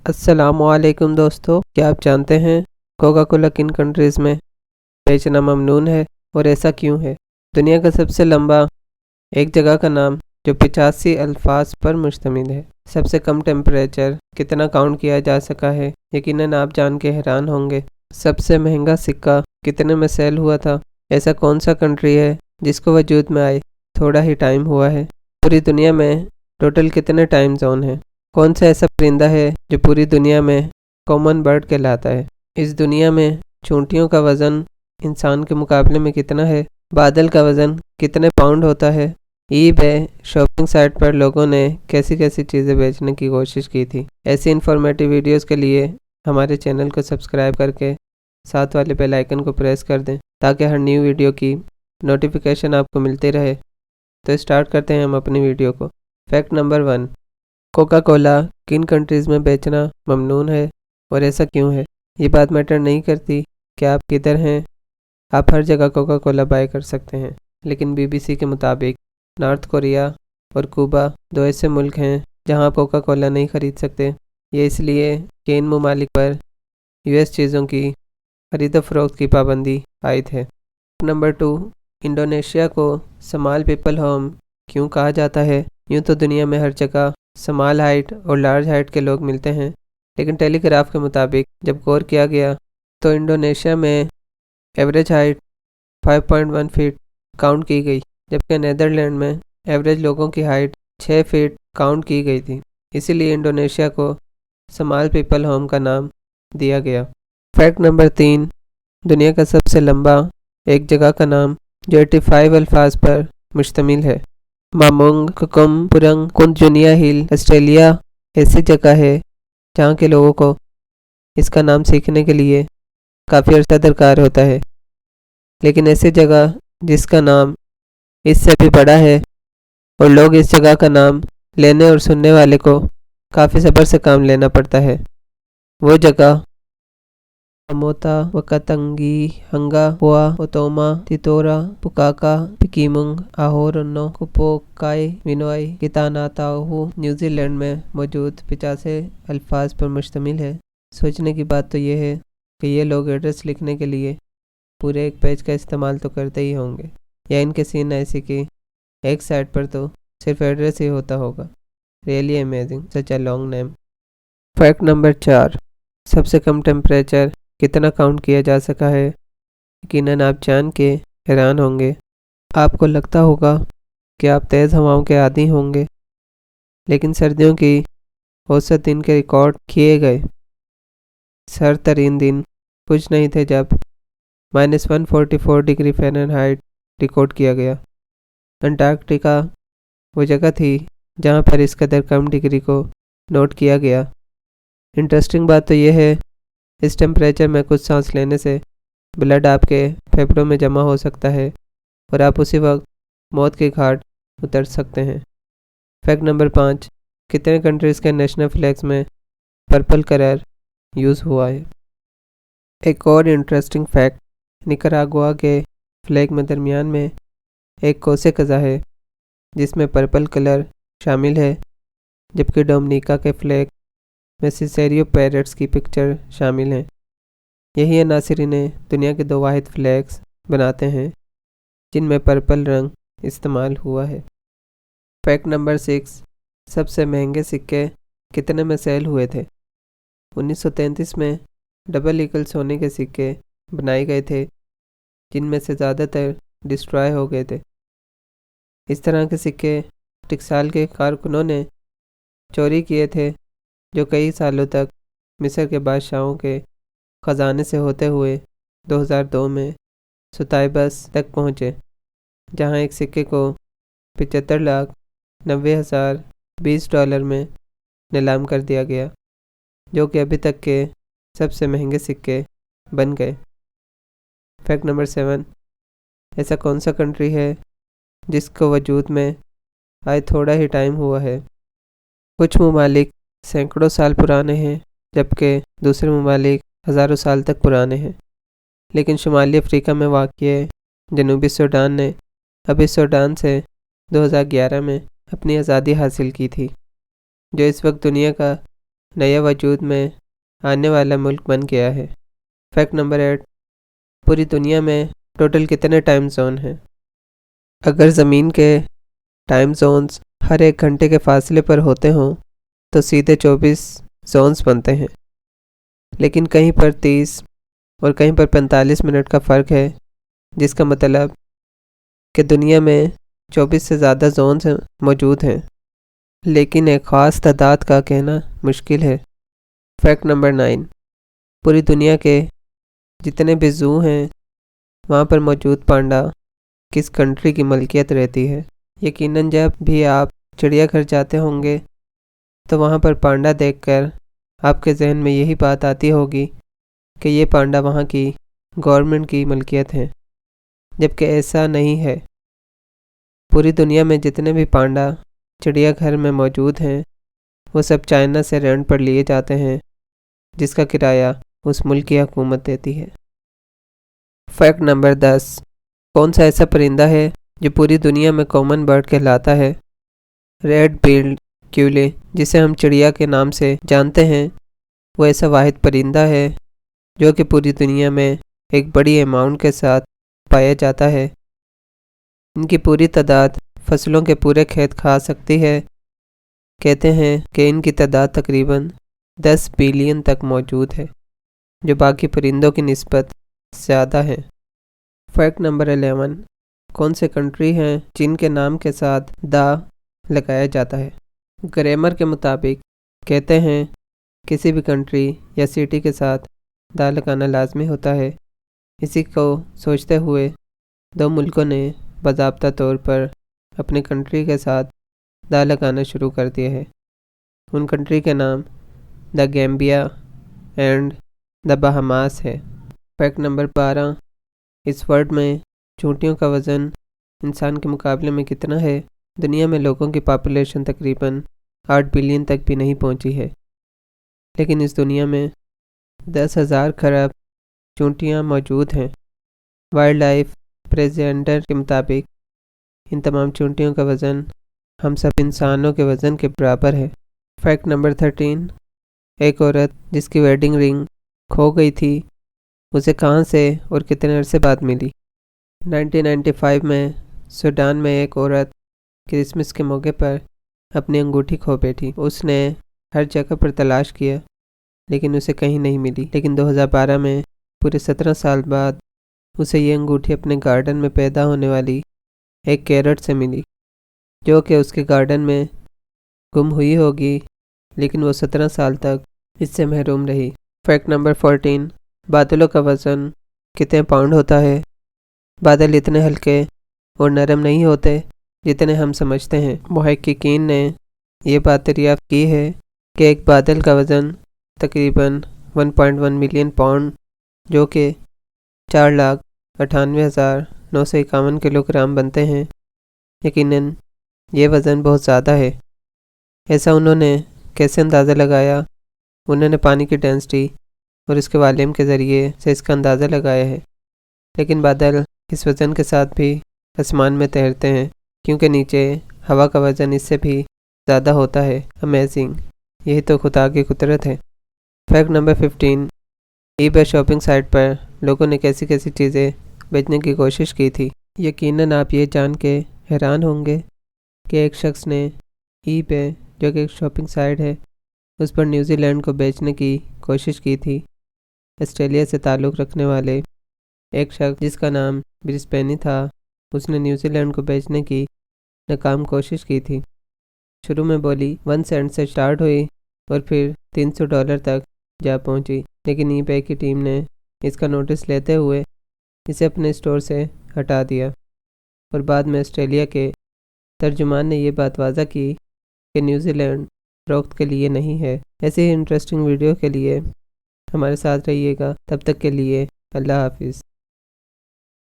السلام علیکم دوستو، کیا آپ جانتے ہیں کوکا کولا کن کنٹریز میں بیچنا ممنوع ہے اور ایسا کیوں ہے؟ دنیا کا سب سے لمبا ایک جگہ کا نام جو 85 الفاظ پر مشتمل ہے۔ سب سے کم ٹیمپریچر کتنا کاؤنٹ کیا جا سکا ہے؟ یقیناً آپ جان کے حیران ہوں گے۔ سب سے مہنگا سکہ کتنے میں سیل ہوا تھا؟ ایسا کون سا کنٹری ہے جس کو وجود میں آئے تھوڑا ہی ٹائم ہوا ہے؟ پوری دنیا میں ٹوٹل کتنے ٹائم زون ہیں؟ کون سا ایسا پرندہ ہے جو پوری دنیا میں کامن برڈ کہلاتا ہے؟ اس دنیا میں چونٹیوں کا وزن انسان کے مقابلے میں کتنا ہے؟ بادل کا وزن کتنے پاؤنڈ ہوتا ہے؟ ای بے شاپنگ سائٹ پر لوگوں نے کیسی کیسی چیزیں بیچنے کی کوشش کی تھی؟ ایسی انفارمیٹیو ویڈیوز کے لیے ہمارے چینل کو سبسکرائب کر کے ساتھ والے بیل آئیکن کو پریس کر دیں تاکہ ہر نیو ویڈیو کی نوٹیفیکیشن آپ کو ملتی رہے۔ تو اسٹارٹ کرتے ہیں ہم اپنی ویڈیو کو۔ فیکٹ نمبر 1، کوکا کولا کن کنٹریز میں بیچنا ممنوع ہے اور ایسا کیوں ہے؟ یہ بات میٹر نہیں کرتی کہ آپ کدھر ہیں، آپ ہر جگہ کوکا کولا بائی کر سکتے ہیں، لیکن BBC کے مطابق نارتھ کوریا اور کوبا دو ایسے ملک ہیں جہاں آپ کوکا کولا نہیں خرید سکتے۔ یہ اس لیے کہ ان ممالک پر US چیزوں کی خرید و فروخت کی پابندی عائد ہے۔ نمبر 2، انڈونیشیا کو سمال پیپل ہوم کیوں کہا جاتا ہے؟ یوں تو دنیا میں ہر جگہ سمال ہائٹ اور لارج ہائٹ کے لوگ ملتے ہیں، لیکن ٹیلی گراف کے مطابق جب غور کیا گیا تو انڈونیشیا میں ایوریج ہائٹ 5.1 فٹ کاؤنٹ کی گئی، جبکہ نیدرلینڈ میں ایوریج لوگوں کی ہائٹ 6 فٹ کاؤنٹ کی گئی تھی۔ اسی لیے انڈونیشیا کو سمال پیپل ہوم کا نام دیا گیا۔ فیکٹ نمبر 3، دنیا کا سب سے لمبا ایک جگہ کا نام جو 85 الفاظ پر مشتمل ہے۔ مامونگ ککم پرنگ کنجونیا ہل آسٹریلیا ایسی جگہ ہے جہاں کے لوگوں کو اس کا نام سیکھنے کے لیے کافی عرصہ درکار ہوتا ہے، لیکن ایسی جگہ جس کا نام اس سے بھی بڑا ہے اور لوگ اس جگہ کا نام لینے اور سننے والے کو کافی صبر سے کام لینا پڑتا ہے، وہ جگہ موتا وکاتنگی ہنگا ہوا اوتوما تیتورا پکاکا پکیمنگ آہورنو کپوکائی ونوائی کتاناتاہو نیوزی لینڈ میں موجود 85 الفاظ پر مشتمل ہے۔ سوچنے کی بات تو یہ ہے کہ یہ لوگ ایڈریس لکھنے کے لیے پورے ایک پیج کا استعمال تو کرتے ہی ہوں گے، یا ان کے سین ایسی کہ ایک سائٹ پر تو صرف ایڈریس ہی ہوتا ہوگا۔ Really amazing such a long name. Fact number 4، سب سے کم ٹیمپریچر کتنا کاؤنٹ کیا جا سکا ہے؟ یقیناً آپ جان کے حیران ہوں گے۔ آپ کو لگتا ہوگا کہ آپ تیز ہواؤں کے عادی ہوں گے، لیکن سردیوں کی اوسط دن کے ریکارڈ کیے گئے سرد ترین دن کچھ نہیں تھے جب -144 ڈگری فahrenheit ریکارڈ کیا گیا۔ انٹارکٹیکا وہ جگہ تھی جہاں پر اس قدر کم ڈگری کو نوٹ کیا گیا۔ انٹرسٹنگ بات تو یہ ہے اس ٹیمپریچر میں کچھ سانس لینے سے بلڈ آپ کے پھیپھڑوں میں جمع ہو سکتا ہے اور آپ اسی وقت موت کے گھاٹ اتر سکتے ہیں۔ فیکٹ نمبر 5، کتنے کنٹریز کے نیشنل فلیگز میں پرپل کلر یوز ہوا ہے؟ ایک اور انٹرسٹنگ فیکٹ، نکاراگوا کے فلیگ میں درمیان میں ایک کوسے قزح ہے جس میں پرپل کلر شامل ہے، جبکہ ڈومنیکا کے فلیگ میں سیسیریو پیرٹس کی پکچر شامل ہیں۔ یہی عناصر انہیں دنیا کے 2 واحد فلیگز بناتے ہیں جن میں پرپل رنگ استعمال ہوا ہے۔ فیکٹ نمبر 6، سب سے مہنگے سکے کتنے میں سیل ہوئے تھے؟ 1933 میں ڈبل ایگل سونے کے سکے بنائے گئے تھے جن میں سے زیادہ تر ڈسٹرائے ہو گئے تھے۔ اس طرح کے سکے ٹکسال کے کارکنوں نے چوری کیے تھے جو کئی سالوں تک مصر کے بادشاہوں کے خزانے سے ہوتے ہوئے 2002 میں ستائبس تک پہنچے، جہاں ایک سکے کو 75,90,000 $20 میں نیلام کر دیا گیا، جو کہ ابھی تک کے سب سے مہنگے سکے بن گئے۔ فیکٹ نمبر 7، ایسا کون سا کنٹری ہے جس کو وجود میں آئے تھوڑا ہی ٹائم ہوا ہے؟ کچھ ممالک سینکڑوں سال پرانے ہیں جبکہ دوسرے ممالک ہزاروں سال تک پرانے ہیں، لیکن شمالی افریقہ میں واقع جنوبی سوڈان نے ابھی سوڈان سے 2011 میں اپنی آزادی حاصل کی تھی، جو اس وقت دنیا کا نیا وجود میں آنے والا ملک بن گیا ہے۔ فیکٹ نمبر 8، پوری دنیا میں ٹوٹل کتنے ٹائم زون ہیں؟ اگر زمین کے ٹائم زونز ہر 1 گھنٹے کے فاصلے پر ہوتے ہوں تو سیدھے 24 زونز بنتے ہیں، لیکن کہیں پر 30 اور کہیں پر 45 منٹ کا فرق ہے، جس کا مطلب کہ دنیا میں 24 سے زیادہ زونز موجود ہیں، لیکن ایک خاص تعداد کا کہنا مشکل ہے۔ فیکٹ نمبر 9، پوری دنیا کے جتنے بھی زو ہیں وہاں پر موجود پانڈا کس کنٹری کی ملکیت رہتی ہے؟ یقیناً جب بھی آپ چڑیا گھر جاتے ہوں گے تو وہاں پر پانڈا دیکھ کر آپ کے ذہن میں یہی بات آتی ہوگی کہ یہ پانڈا وہاں کی گورنمنٹ کی ملکیت ہے، جبکہ ایسا نہیں ہے۔ پوری دنیا میں جتنے بھی پانڈا چڑیا گھر میں موجود ہیں وہ سب چائنا سے رینٹ پر لیے جاتے ہیں، جس کا کرایہ اس ملک کی حکومت دیتی ہے۔ فیکٹ نمبر 10، کون سا ایسا پرندہ ہے جو پوری دنیا میں کامن برڈ کہلاتا ہے؟ ریڈ بلڈ کیولے، جسے ہم چڑیا کے نام سے جانتے ہیں، وہ ایسا واحد پرندہ ہے جو کہ پوری دنیا میں ایک بڑی اماؤنٹ کے ساتھ پایا جاتا ہے۔ ان کی پوری تعداد فصلوں کے پورے کھیت کھا سکتی ہے۔ کہتے ہیں کہ ان کی تعداد تقریباً 10 بلین تک موجود ہے، جو باقی پرندوں کی نسبت زیادہ ہے۔ فیکٹ نمبر 11، کون سے کنٹری ہیں جن کے نام کے ساتھ دا لگایا جاتا ہے؟ گرامر کے مطابق کہتے ہیں کسی بھی کنٹری یا سٹی کے ساتھ دا لگانا لازمی ہوتا ہے۔ اسی کو سوچتے ہوئے 2 ملکوں نے باضابطہ طور پر اپنی کنٹری کے ساتھ دا لگانا شروع کر دیا ہے۔ ان کنٹری کے نام دا گیمبیا اینڈ دا بہاماس ہے۔ فیکٹ نمبر 12، اس ورلڈ میں چونٹیوں کا وزن انسان کے مقابلے میں کتنا ہے؟ دنیا میں لوگوں کی پاپولیشن تقریباً 8 بلین تک بھی نہیں پہنچی ہے، لیکن اس دنیا میں 10,000 کھرب چونٹیاں موجود ہیں۔ وائلڈ لائف پریزنٹر کے مطابق ان تمام چونٹیوں کا وزن ہم سب انسانوں کے وزن کے برابر ہے۔ فیکٹ نمبر 13، ایک عورت جس کی ویڈنگ رنگ کھو گئی تھی اسے کہاں سے اور کتنے عرصے بعد ملی؟ 1995 میں سوڈان میں ایک عورت کرسمس کے موقع پر اپنی انگوٹھی کھو بیٹھی۔ اس نے ہر جگہ پر تلاش کیا لیکن اسے کہیں نہیں ملی، لیکن 2012 میں پورے 17 سال بعد اسے یہ انگوٹھی اپنے گارڈن میں پیدا ہونے والی ایک کیرٹ سے ملی، جو کہ اس کے گارڈن میں گم ہوئی ہوگی، لیکن وہ 17 سال تک اس سے محروم رہی۔ فیکٹ نمبر 14، بادلوں کا وزن کتنے پاؤنڈ ہوتا ہے؟ بادل اتنے ہلکے اور نرم نہیں ہوتے جتنے ہم سمجھتے ہیں۔ محققین نے یہ بات دریافت کی ہے کہ ایک بادل کا وزن تقریباً 1.1 ملین پاؤنڈ، جو کہ 4,98,951 کلو گرام بنتے ہیں۔ یقیناً یہ وزن بہت زیادہ ہے۔ ایسا انہوں نے کیسے اندازہ لگایا؟ انہوں نے پانی کی ڈینسٹی اور اس کے والیوم کے ذریعے سے اس کا اندازہ لگایا ہے، لیکن بادل اس وزن کے ساتھ بھی آسمان میں تیرتے ہیں، کیونکہ نیچے ہوا کا وزن اس سے بھی زیادہ ہوتا ہے۔ امیزنگ، یہی تو خدا کی قدرت ہے۔ فیکٹ نمبر 15، ای بے شاپنگ سائٹ پر لوگوں نے کیسی کیسی چیزیں بیچنے کی کوشش کی تھی؟ یقیناً آپ یہ جان کے حیران ہوں گے کہ ایک شخص نے ای بے، جو کہ ایک شاپنگ سائٹ ہے، اس پر نیوزی لینڈ کو بیچنے کی کوشش کی تھی۔ آسٹریلیا سے تعلق رکھنے والے ایک شخص جس کا نام برسبینی تھا، اس نے نیوزی لینڈ کو بیچنے کی ناکام کوشش کی تھی۔ شروع میں بولی 1 سینٹ سے سٹارٹ ہوئی اور پھر $300 تک جا پہنچی، لیکن ای بے کی ٹیم نے اس کا نوٹس لیتے ہوئے اسے اپنے اسٹور سے ہٹا دیا، اور بعد میں آسٹریلیا کے ترجمان نے یہ بات واضح کی کہ نیوزی لینڈ فروخت کے لیے نہیں ہے۔ ایسے ہی انٹرسٹنگ ویڈیو کے لیے ہمارے ساتھ رہیے گا، تب تک کے لیے اللہ حافظ۔